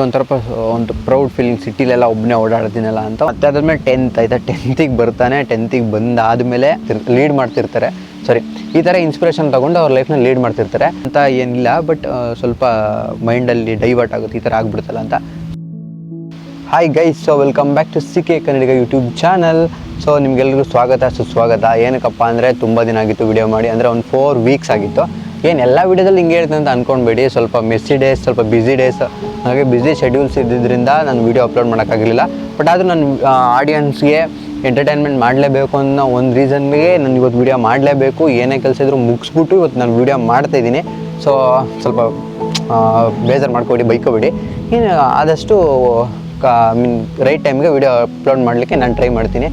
ಒಂಥರ ಒಂದು proud feeling, ಸಿಟಿಲೆಲ್ಲ ಒಬ್ಬನೇ ಓಡಾಡ್ತೀನಲ್ಲ ಅಂತ. ಮತ್ತೆ ಅದಾದ್ಮೇಲೆ 10th ಆಯಿತಾ, 10th ಬರ್ತಾನೆ. 10th ಬಂದಾದಮೇಲೆ ಲೀಡ್ ಮಾಡ್ತಿರ್ತಾರೆ. ಸಾರಿ, ಈ ಥರ ಇನ್ಸ್ಪಿರೇಷನ್ ತೊಗೊಂಡು ಅವ್ರ ಲೈಫ್ನ ಲೀಡ್ ಮಾಡ್ತಿರ್ತಾರೆ ಅಂತ ಏನಿಲ್ಲ. ಬಟ್ ಸ್ವಲ್ಪ ಮೈಂಡಲ್ಲಿ ಡೈವರ್ಟ್ ಆಗುತ್ತೆ, ಈ ಥರ ಆಗ್ಬಿಡ್ತಲ್ಲ ಅಂತ. Hi guys, so welcome back to CK Kannadiga YouTube channel. So ನಿಮಗೆಲ್ಲರಿಗೂ ಸ್ವಾಗತ ಸುಸ್ವಾಗತ. ಏನಕ್ಕಪ್ಪ ಅಂದರೆ ತುಂಬ ದಿನ ಆಗಿತ್ತು ವಿಡಿಯೋ ಮಾಡಿ, ಅಂದರೆ ಒಂದು 4 ವೀಕ್ಸ್ ಆಗಿತ್ತು. ಏನು ಎಲ್ಲ ವೀಡಿಯೋದಲ್ಲಿ ಹಿಂಗೆ ಹೇಳ್ತೀನಿ ಅಂತ ಅಂದ್ಕೊಂಡ್ಬೇಡಿ. ಸ್ವಲ್ಪ ಮೆಸ್ಸಿ ಡೇಸ್, ಸ್ವಲ್ಪ ಬ್ಯುಸಿ ಡೇಸ್, ಹಾಗೆ ಬ್ಯುಸಿ ಶೆಡ್ಯೂಲ್ಸ್ ಇದ್ದಿದ್ದರಿಂದ ನಾನು ವೀಡಿಯೋ ಅಪ್ಲೋಡ್ ಮಾಡೋಕ್ಕಾಗಲಿಲ್ಲ. ಬಟ್ ಆದರೂ ನನ್ನ ಆಡಿಯನ್ಸ್ಗೆ ಎಂಟರ್ಟೈನ್ಮೆಂಟ್ ಮಾಡಲೇಬೇಕು ಅನ್ನೋ ಒಂದು ರೀಸನ್ಗೆ ನಾನು ಇವತ್ತು ವೀಡಿಯೋ ಮಾಡಲೇಬೇಕು. ಏನೇ ಕೆಲಸ ಇದ್ರೂ ಮುಗಿಸ್ಬಿಟ್ಟು ಇವತ್ತು ನಾನು ವೀಡಿಯೋ ಮಾಡ್ತಾಯಿದ್ದೀನಿ. ಸೊ ಸ್ವಲ್ಪ ಬೇಜಾರು ಮಾಡ್ಕೊಬೇಡಿ, ಬೈಕೋಬೇಡಿ. ಏನು ಆದಷ್ಟು ರೈಟ್ ಟೈಮ್ಗೆ ವೀಡಿಯೋ ಅಪ್ಲೋಡ್ ಮಾಡಲಿಕ್ಕೆ ನಾನು ಟ್ರೈ ಮಾಡ್ತೀನಿ.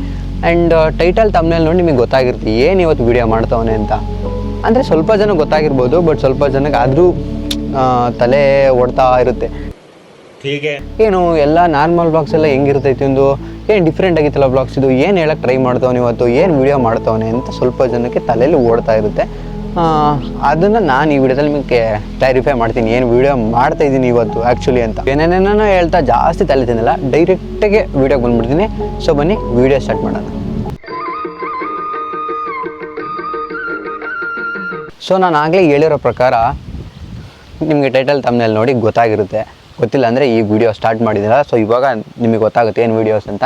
ಆ್ಯಂಡ್ ಟೈಟಲ್ ತಮ್ನೇಲ್ ನೋಡಿ ನಿಮಗೆ ಗೊತ್ತಾಗಿರುತ್ತೆ ಏನು ಇವತ್ತು ವೀಡಿಯೋ ಮಾಡ್ತವನೆ ಅಂತ. ಅಂದರೆ ಸ್ವಲ್ಪ ಜನ ಗೊತ್ತಾಗಿರ್ಬೋದು, ಬಟ್ ಸ್ವಲ್ಪ ಜನಕ್ಕೆ ಆದರೂ ತಲೆ ಓಡ್ತಾ ಇರುತ್ತೆ. ಏನು ಎಲ್ಲ ನಾರ್ಮಲ್ ಬ್ಲಾಗ್ಸ್ ಎಲ್ಲ ಹೆಂಗಿರ್ತೈತಿ, ಒಂದು ಏನು ಡಿಫ್ರೆಂಟ್ ಆಗಿತ್ತಲ್ಲ ಬ್ಲಾಗ್ಸ್, ಇದು ಏನು ಹೇಳಕ್ಕೆ ಟ್ರೈ ಮಾಡ್ತವನೆ ಇವತ್ತು, ಏನು ವೀಡಿಯೋ ಮಾಡ್ತವನೆ ಅಂತ ಸ್ವಲ್ಪ ಜನಕ್ಕೆ ತಲೆಯಲ್ಲಿ ಓಡ್ತಾ ಇರುತ್ತೆ. ಅದನ್ನು ನಾನು ಈ ವಿಡಿಯೋದಲ್ಲಿ ನಿಮಗೆ ಕ್ಲಾರಿಫೈ ಮಾಡ್ತೀನಿ, ಏನು ವೀಡಿಯೋ ಮಾಡ್ತಾಯಿದ್ದೀನಿ ಇವತ್ತು ಆ್ಯಕ್ಚುಲಿ ಅಂತ. ಏನೇನೇನೋ ಹೇಳ್ತಾ ಜಾಸ್ತಿ ತಲೆ ತಿನ್ನಲ್ಲ, ಡೈರೆಕ್ಟಾಗೆ ವೀಡಿಯೋಗೆ ಬಂದುಬಿಡ್ತೀನಿ. ಸೊ ಬನ್ನಿ ವೀಡಿಯೋ ಸ್ಟಾರ್ಟ್ ಮಾಡೋಣ. ಸೊ ನಾನು ಆಗಲೇ ಹೇಳಿರೋ ಪ್ರಕಾರ ನಿಮಗೆ ಟೈಟಲ್ ತಮ್ನೇಲ್ ನೋಡಿ ಗೊತ್ತಾಗಿರುತ್ತೆ. ಗೊತ್ತಿಲ್ಲ ಅಂದರೆ ಈ ವಿಡಿಯೋ ಸ್ಟಾರ್ಟ್ ಮಾಡಿದ್ದೀರ. ಸೊ ಇವಾಗ ನಿಮಗೆ ಗೊತ್ತಾಗುತ್ತೆ ಏನು ವೀಡಿಯೋಸ್ ಅಂತ.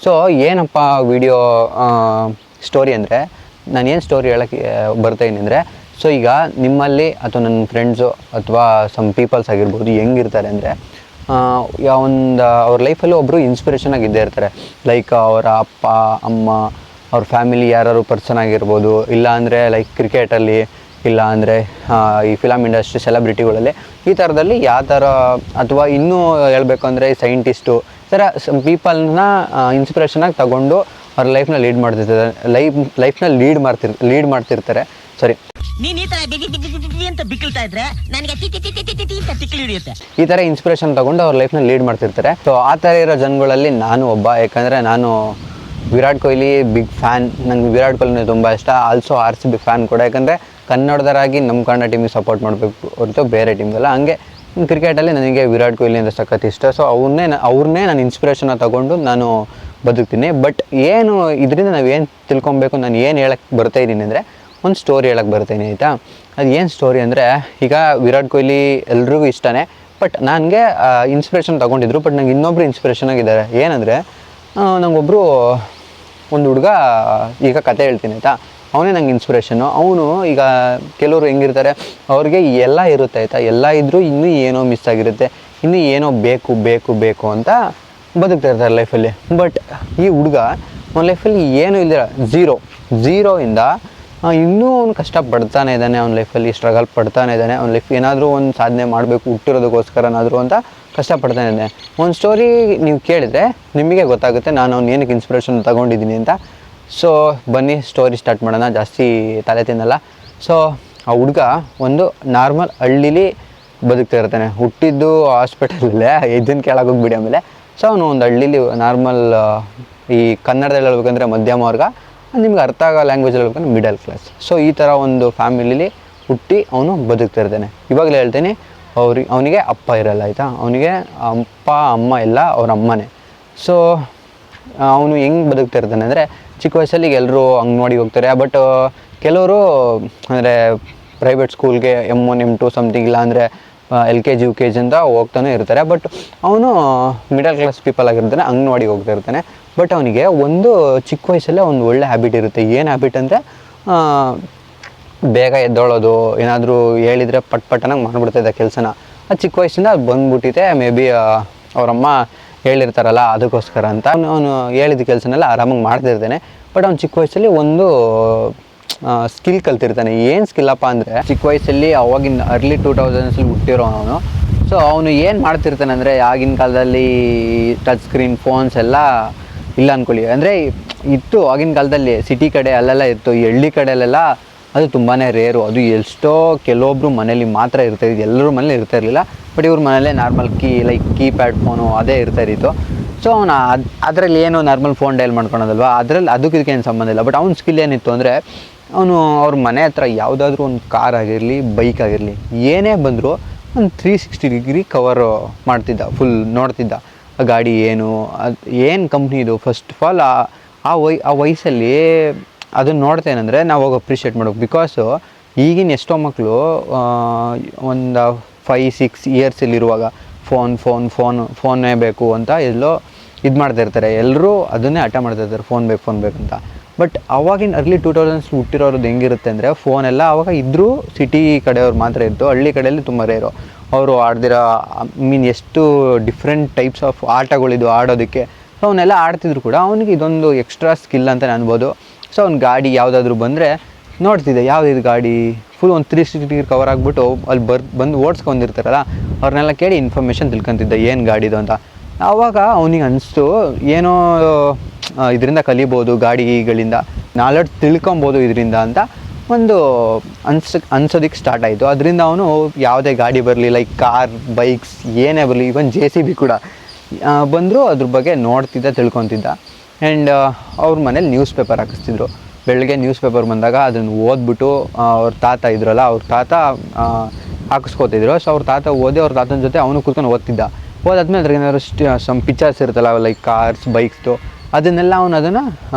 ಸೊ ಏನಪ್ಪ ವೀಡಿಯೋ ಸ್ಟೋರಿ ಅಂದರೆ, ನಾನು ಏನು ಸ್ಟೋರಿ ಹೇಳೋಕ್ಕೆ ಬರ್ತಾಯಿದ್ದೀನಿ ಅಂದರೆ, ಸೊ ಈಗ ನಿಮ್ಮಲ್ಲಿ ಅಥವಾ ನನ್ನ ಫ್ರೆಂಡ್ಸು ಅಥವಾ ಸಮ್ ಪೀಪಲ್ಸ್ ಆಗಿರ್ಬೋದು ಹೆಂಗಿರ್ತಾರೆ ಅಂದರೆ, ಅವ್ರ ಲೈಫಲ್ಲಿ ಒಬ್ಬರು ಇನ್ಸ್ಪಿರೇಷನ್ ಆಗಿದ್ದೇ ಇರ್ತಾರೆ. ಲೈಕ್ ಅವರ ಅಪ್ಪ ಅಮ್ಮ, ಅವ್ರ ಫ್ಯಾಮಿಲಿ ಯಾರು ಪರ್ಸನ್ ಆಗಿರ್ಬೋದು, ಇಲ್ಲ ಅಂದರೆ ಲೈಕ್ ಕ್ರಿಕೆಟಲ್ಲಿ, ಇಲ್ಲ ಅಂದರೆ ಈ ಫಿಲಮ್ ಇಂಡಸ್ಟ್ರಿ ಸೆಲೆಬ್ರಿಟಿಗಳಲ್ಲಿ, ಈ ಥರದಲ್ಲಿ ಯಾವ ಥರ, ಅಥವಾ ಇನ್ನೂ ಹೇಳಬೇಕು ಅಂದರೆ ಸೈಂಟಿಸ್ಟು, ಈ ಥರ ಪೀಪಲ್ನ ಇನ್ಸ್ಪಿರೇಷನಾಗಿ ತಗೊಂಡು ಅವ್ರ ಲೈಫ್ನ ಲೀಡ್ ಮಾಡ್ತಿರ್ತಾರೆ, ಲೈಫ್ನ ಲೀಡ್ ಮಾಡ್ತಿರ್ತಾರೆ. ಸಾರಿ, ಈ ಥರ ಇನ್ಸ್ಪಿರೇಷನ್ ತಗೊಂಡು ಅವ್ರ ಲೈಫ್ನ ಲೀಡ್ ಮಾಡ್ತಿರ್ತಾರೆ. ಸೊ ಆ ಥರ ಇರೋ ಜನಗಳಲ್ಲಿ ನಾನು ಒಬ್ಬ. ಯಾಕಂದರೆ ನಾನು ವಿರಾಟ್ ಕೊಹ್ಲಿ ಬಿಗ್ ಫ್ಯಾನ್. ನಂಗೆ ವಿರಾಟ್ ಕೊಹ್ಲಿ ತುಂಬ ಇಷ್ಟ. ಆಲ್ಸೋ RCB ಫ್ಯಾನ್ ಕೂಡ. ಯಾಕಂದರೆ ಕನ್ನಡದರಾಗಿ ನಮ್ಮ ಕನ್ನಡ ಟೀಮಿಗೆ ಸಪೋರ್ಟ್ ಮಾಡಬೇಕು ಹೊರತು ಬೇರೆ ಟೀಮ್ಗೆಲ್ಲ. ಹಂಗೆ ಕ್ರಿಕೆಟಲ್ಲಿ ನನಗೆ ವಿರಾಟ್ ಕೊಹ್ಲಿ ಅಂದರೆ ಸಖತ್ ಇಷ್ಟ. ಸೊ ಅವ್ರನ್ನೇ ನಾನು ಇನ್ಸ್ಪಿರೇಷನ್ನ ತಗೊಂಡು ನಾನು ಬದುಕ್ತೀನಿ. ಬಟ್ ಏನು ಇದರಿಂದ ನಾವೇನು ತಿಳ್ಕೊಬೇಕು, ನಾನು ಏನು ಹೇಳಕ್ಕೆ ಬರ್ತಾಯಿದ್ದೀನಿ ಅಂದರೆ, ಒಂದು ಸ್ಟೋರಿ ಹೇಳಕ್ಕೆ ಬರ್ತಾಯಿದ್ದೀನಿ ಆಯಿತಾ. ಅದು ಏನು ಸ್ಟೋರಿ ಅಂದರೆ, ಈಗ ವಿರಾಟ್ ಕೊಹ್ಲಿ ಎಲ್ರಿಗೂ ಇಷ್ಟನೇ. ಬಟ್ ನನಗೆ ಇನ್ಸ್ಪಿರೇಷನ್ ತೊಗೊಂಡಿದ್ರು. ಬಟ್ ನಂಗೆ ಇನ್ನೊಬ್ರು ಇನ್ಸ್ಪಿರೇಷನ್ ಆಗಿದ್ದಾರೆ. ಏನಂದರೆ, ನಂಗೊಬ್ಬರು ಒಂದು ಹುಡುಗ, ಈಗ ಕತೆ ಹೇಳ್ತೀನಿ ಆಯಿತಾ, ಅವನೇ ನಂಗೆ ಇನ್ಸ್ಪಿರೇಷನ್ನು. ಅವನು ಈಗ ಕೆಲವರು ಹೆಂಗಿರ್ತಾರೆ, ಅವ್ರಿಗೆ ಎಲ್ಲ ಇರುತ್ತೆ ಆಯಿತಾ, ಎಲ್ಲ ಇದ್ದರೂ ಇನ್ನೂ ಏನೋ ಮಿಸ್ ಆಗಿರುತ್ತೆ, ಇನ್ನೂ ಏನೋ ಬೇಕು ಅಂತ ಬದುಕ್ತಾ ಇರ್ತಾರೆ ಲೈಫಲ್ಲಿ. ಬಟ್ ಈ ಹುಡುಗ ಅವನ ಲೈಫಲ್ಲಿ ಏನೂ ಇಲ್ದಿರ, ಝೀರೋಯಿಂದ ಇನ್ನೂ ಅವ್ನು ಕಷ್ಟಪಡ್ತಾನೆ ಇದ್ದಾನೆ. ಅವ್ನ ಲೈಫಲ್ಲಿ ಸ್ಟ್ರಗಲ್ ಪಡ್ತಾನೆ ಇದ್ದಾನೆ. ಅವ್ನ ಲೈಫ್ ಏನಾದರೂ ಒಂದು ಸಾಧನೆ ಮಾಡಬೇಕು, ಹುಟ್ಟಿರೋದಕ್ಕೋಸ್ಕರನಾದರೂ ಅಂತ ಕಷ್ಟಪಡ್ತಾನೆ ಇದ್ದಾನೆ. ಒಂದು ಸ್ಟೋರಿ ನೀವು ಕೇಳಿದರೆ ನಿಮಗೆ ಗೊತ್ತಾಗುತ್ತೆ ನಾನು ಅವ್ನು ಏನಕ್ಕೆ ಇನ್ಸ್ಪಿರೇಷನ್ ತೊಗೊಂಡಿದ್ದೀನಿ ಅಂತ. ಸೊ ಬನ್ನಿ ಸ್ಟೋರಿ ಸ್ಟಾರ್ಟ್ ಮಾಡೋಣ, ಜಾಸ್ತಿ ತಲೆ ತಿನ್ನಲ್ಲ. ಸೊ ಆ ಹುಡುಗ ಒಂದು ನಾರ್ಮಲ್ ಹಳ್ಳೀಲಿ ಬದುಕ್ತಾ ಇರ್ತಾನೆ. ಹುಟ್ಟಿದ್ದು ಹಾಸ್ಪಿಟಲಲ್ಲೇ, ಇದನ್ನು ಕೇಳಕ್ಕೆ ಹೋಗ್ಬಿಡಿ ಆಮೇಲೆ. ಸೊ ಅವನು ಒಂದು ಹಳ್ಳೀಲಿ ನಾರ್ಮಲ್, ಈ ಕನ್ನಡದಲ್ಲಿ ಹೇಳ್ಬೇಕಂದ್ರೆ ಮಧ್ಯಮ ವರ್ಗ, ನಿಮ್ಗೆ ಅರ್ಥ ಆಗೋ ಲ್ಯಾಂಗ್ವೇಜಲ್ಲಿ ಹೇಳ್ಬೇಕಂದ್ರೆ ಮಿಡಲ್ ಕ್ಲಾಸ್. ಸೊ ಈ ಥರ ಒಂದು ಫ್ಯಾಮಿಲಿಲಿ ಹುಟ್ಟಿ ಅವನು ಬದುಕ್ತಾ ಇರ್ತಾನೆ. ಇವಾಗಲೇ ಹೇಳ್ತೀನಿ, ಅವನಿಗೆ ಅಪ್ಪ ಇರಲ್ಲ ಆಯಿತಾ. ಅವನಿಗೆ ಅಪ್ಪ ಅಮ್ಮ ಎಲ್ಲ ಅವ್ರ ಅಮ್ಮನೇ. ಸೊ ಅವನು ಹೆಂಗೆ ಬದುಕ್ತಾ ಇರ್ತಾನೆ ಅಂದರೆ, ಚಿಕ್ಕ ವಯಸ್ಸಲ್ಲಿ ಎಲ್ಲರೂ ಅಂಗನವಾಡಿಗೆ ಹೋಗ್ತಾರೆ. ಬಟ್ ಕೆಲವರು ಅಂದರೆ ಪ್ರೈವೇಟ್ ಸ್ಕೂಲ್ಗೆ M1 M2 ಸಮಥಿಂಗ್, ಇಲ್ಲ ಅಂದರೆ LKG UKG ಅಂತ ಹೋಗ್ತಾನೆ ಇರ್ತಾರೆ. ಬಟ್ ಅವನು ಮಿಡಲ್ ಕ್ಲಾಸ್ ಪೀಪಲ್ ಆಗಿರ್ತಾನೆ, ಅಂಗನವಾಡಿಗೆ ಹೋಗ್ತಾ ಇರ್ತಾನೆ. ಬಟ್ ಅವನಿಗೆ ಒಂದು ಚಿಕ್ಕ ವಯಸ್ಸಲ್ಲೇ ಒಂದು ಒಳ್ಳೆ ಹ್ಯಾಬಿಟ್ ಇರುತ್ತೆ. ಏನು ಹ್ಯಾಬಿಟ್ ಅಂದರೆ, ಬೇಗ ಎದ್ದೋಳೋದು, ಏನಾದರೂ ಹೇಳಿದರೆ ಪಟ್ಟನಾಗಿ ಮಾಡಿಬಿಡ್ತಾಯಿದ್ದ ಕೆಲಸನ. ಅದು ಚಿಕ್ಕ ವಯಸ್ಸಿಂದ ಅದು ಬಂದ್ಬಿಟ್ಟಿದೆ. ಮೇ ಬಿ ಅವರಮ್ಮ ಹೇಳಿರ್ತಾರಲ್ಲ ಅದಕ್ಕೋಸ್ಕರ ಅಂತ ಅವನು ಹೇಳಿದ ಕೆಲಸನೆಲ್ಲ ಆರಾಮಾಗಿ ಮಾಡ್ತಿರ್ತಾನೆ. ಬಟ್ ಅವ್ನು ಚಿಕ್ಕ ವಯಸ್ಸಲ್ಲಿ ಒಂದು ಸ್ಕಿಲ್ ಕಲ್ತಿರ್ತಾನೆ. ಏನು ಸ್ಕಿಲ್ಲಪ್ಪ ಅಂದರೆ, ಚಿಕ್ಕ ವಯಸ್ಸಲ್ಲಿ ಅವಾಗಿನ ಅರ್ಲಿ 2000s ಹುಟ್ಟಿರೋ ಅವನು. ಸೊ ಅವನು ಏನು ಮಾಡ್ತಿರ್ತಾನೆ ಅಂದರೆ, ಆಗಿನ ಕಾಲದಲ್ಲಿ ಟಚ್ ಸ್ಕ್ರೀನ್ ಫೋನ್ಸ್ ಎಲ್ಲ ಇಲ್ಲ ಅಂದ್ಕೊಳ್ಳಿ. ಅಂದರೆ ಇತ್ತು ಆಗಿನ ಕಾಲದಲ್ಲಿ, ಸಿಟಿ ಕಡೆ ಅಲ್ಲೆಲ್ಲ ಇತ್ತು. ಈ ಹಳ್ಳಿ ಕಡೆಯಲ್ಲೆಲ್ಲ ಅದು ತುಂಬಾ ರೇರು. ಅದು ಎಷ್ಟೋ ಕೆಲವೊಬ್ಬರು ಮನೇಲಿ ಮಾತ್ರ ಇರ್ತಾಯಿದ್ದು, ಎಲ್ಲರೂ ಮನೇಲಿ ಇರ್ತಾ ಇರಲಿಲ್ಲ. ಬಟ್ ಇವ್ರ ಮನೇಲೇ ನಾರ್ಮಲ್ ಕೀಪ್ಯಾಡ್ ಫೋನು ಅದೇ ಇರ್ತಾ ಇತ್ತು. ಸೊ ಅವನು ಅದರಲ್ಲಿ ಏನು ನಾರ್ಮಲ್ ಫೋನ್ ಡೈಲ್ ಮಾಡ್ಕೊಳೋದಲ್ವ, ಅದರಲ್ಲಿ ಅದಕ್ಕೆ ಏನು ಸಂಬಂಧ ಇಲ್ಲ. ಬಟ್ ಅವ್ನ ಸ್ಕಿಲ್ ಏನಿತ್ತು ಅಂದರೆ, ಅವನು ಅವ್ರ ಮನೆ ಹತ್ರ ಯಾವುದಾದ್ರೂ ಒಂದು ಕಾರ್ ಆಗಿರಲಿ, ಬೈಕ್ ಆಗಿರಲಿ, ಏನೇ ಬಂದರೂ ಒಂದು 360 ಡಿಗ್ರಿ ಕವರು ಮಾಡ್ತಿದ್ದ, ಫುಲ್ ನೋಡ್ತಿದ್ದ ಆ ಗಾಡಿ ಏನು, ಅದು ಏನು ಕಂಪ್ನಿ ಇದು. ಫಸ್ಟ್ ಆಫ್ ಆಲ್ ಆ ವಯಸ್ಸಲ್ಲಿ ಅದನ್ನು ನೋಡ್ತೇನೆಂದರೆ ನಾವು ಹೋಗಿ ಅಪ್ರಿಷಿಯೇಟ್ ಮಾಡ್ಬೇಕು. ಬಿಕಾಸು ಈಗಿನ ಎಷ್ಟೋ ಮಕ್ಕಳು ಒಂದು 5-6 ಇಯರ್ಸಲ್ಲಿರುವಾಗ ಫೋನೇ ಬೇಕು ಅಂತ ಎಲ್ಲೋ ಇದು ಮಾಡ್ತಾಯಿರ್ತಾರೆ. ಎಲ್ಲರೂ ಅದನ್ನೇ ಹಠ ಮಾಡ್ತಾಯಿರ್ತಾರೆ, ಫೋನ್ ಬೇಕು ಅಂತ. ಬಟ್ ಅವಾಗಿನ ಅರ್ಲಿ 2000s ಹುಟ್ಟಿರೋರದ್ದು ಹೆಂಗಿರುತ್ತೆ ಅಂದರೆ, ಫೋನೆಲ್ಲ ಆವಾಗ ಇದ್ದರೂ ಸಿಟಿ ಕಡೆಯವ್ರು ಮಾತ್ರ ಇತ್ತು, ಹಳ್ಳಿ ಕಡೆಯಲ್ಲಿ ತುಂಬ ರೇರು. ಅವರು ಆಡ್ದಿರೋ ಎಷ್ಟು ಡಿಫ್ರೆಂಟ್ ಟೈಪ್ಸ್ ಆಫ್ ಆಟಗಳಿದ್ವು ಆಡೋದಕ್ಕೆ. ಸೊ ಅವನ್ನೆಲ್ಲ ಆಡ್ತಿದ್ರು ಕೂಡ ಅವನಿಗೆ ಇದೊಂದು ಎಕ್ಸ್ಟ್ರಾ ಸ್ಕಿಲ್ ಅಂತಲೇ ಅನ್ಬೋದು. ಸೊ ಅವ್ನ ಗಾಡಿ ಯಾವುದಾದ್ರೂ ಬಂದರೆ ನೋಡ್ತಿದ್ದೆ, ಯಾವುದಿದು ಗಾಡಿ, ಫುಲ್ ಒಂದು 360 ಡಿಗ್ರಿ ಕವರ್ ಆಗಿಬಿಟ್ಟು ಅಲ್ಲಿ ಬಂದು ಓಡಿಸ್ಕೊಂಡಿರ್ತಾರಲ್ಲ ಅವ್ರನ್ನೆಲ್ಲ ಕೇಳಿ ಇನ್ಫಾರ್ಮೇಷನ್ ತಿಳ್ಕೊತಿದ್ದೆ ಏನು ಗಾಡಿದು ಅಂತ. ಆವಾಗ ಅವನಿಗೆ ಅನಿಸ್ತು ಏನೋ ಇದರಿಂದ ಕಲಿಬೋದು, ಗಾಡಿಗಳಿಂದ ನಾಲೆಡ್ಜ್ ತಿಳ್ಕೊಬೋದು ಇದರಿಂದ ಅಂತ ಒಂದು ಅನ್ಸೋದಕ್ಕೆ ಸ್ಟಾರ್ಟ್ ಆಯಿತು. ಅದರಿಂದ ಅವನು ಯಾವುದೇ ಗಾಡಿ ಬರಲಿ, ಲೈಕ್ ಕಾರ್, ಬೈಕ್ಸ್ ಏನೇ ಬರಲಿ, ಈವನ್ JCB ಕೂಡ ಬಂದರೂ ಅದ್ರ ಬಗ್ಗೆ ನೋಡ್ತಿದ್ದ, ತಿಳ್ಕೊತಿದ್ದ. ಆ್ಯಂಡ್ ಅವ್ರ ಮನೇಲಿ ನ್ಯೂಸ್ ಪೇಪರ್ ಹಾಕಿಸ್ತಿದ್ರು. ಬೆಳಗ್ಗೆ ನ್ಯೂಸ್ ಪೇಪರ್ ಬಂದಾಗ ಅದನ್ನು ಓದ್ಬಿಟ್ಟು ಅವ್ರ ತಾತ ಇದ್ರಲ್ಲ, ಅವ್ರ ತಾತ ಹಾಕಿಸ್ಕೋತಿದ್ರು. ಸೊ ಅವ್ರ ತಾತ ಓದಿ ಅವ್ರ ತಾತನ ಜೊತೆ ಅವನು ಕೂತ್ಕೊಂಡು ಓದ್ತಿದ್ದ. ಓದಾದ್ಮೇಲೆ ಅದ್ರಿಗೆ ಏನಾದ್ರು ಸಮ್ ಪಿಕ್ಚರ್ಸ್ ಇರುತ್ತಲ್ಲ, ಲೈಕ್ ಕಾರ್ಸ್, ಬೈಕ್ಸ್ದು, ಅದನ್ನೆಲ್ಲ ಅವನು ಅದನ್ನು